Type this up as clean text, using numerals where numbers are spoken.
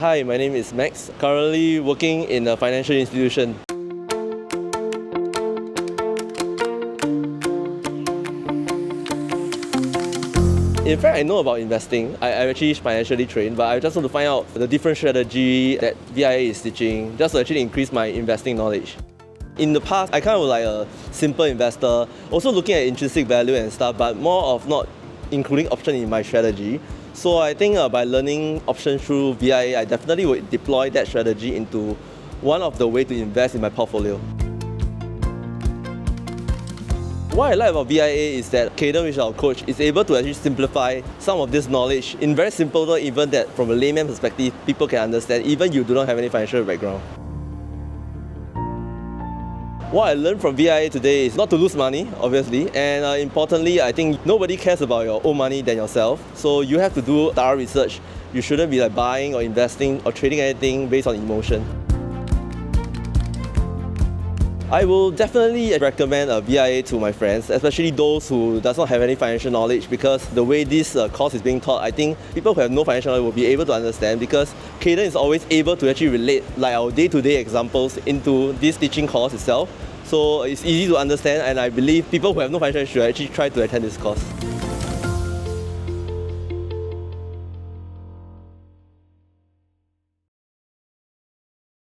Hi, my name is Max, currently working in a financial institution. In fact, I know about investing. I'm actually financially trained, but I just want to find out the different strategy that VIA is teaching, just to actually increase my investing knowledge. In the past, I kind of like a simple investor, also looking at intrinsic value and stuff, but more of not including option in my strategy. So I think by learning options through VIA, I definitely would deploy that strategy into one of the ways to invest in my portfolio. What I like about VIA is that Cayden, which is our coach, is able to actually simplify some of this knowledge in very simple way, even that from a layman perspective, people can understand, even you do not have any financial background. What I learned from VIA today is not to lose money, obviously, and importantly, I think nobody cares about your own money than yourself. So you have to do thorough research. You shouldn't be like buying or investing or trading anything based on emotion. I will definitely recommend a VIA to my friends, especially those who does not have any financial knowledge, because the way this course is being taught, I think people who have no financial knowledge will be able to understand, because Cayden is always able to actually relate like our day-to-day examples into this teaching course itself. So it's easy to understand, and I believe people who have no financial knowledge should actually try to attend this course.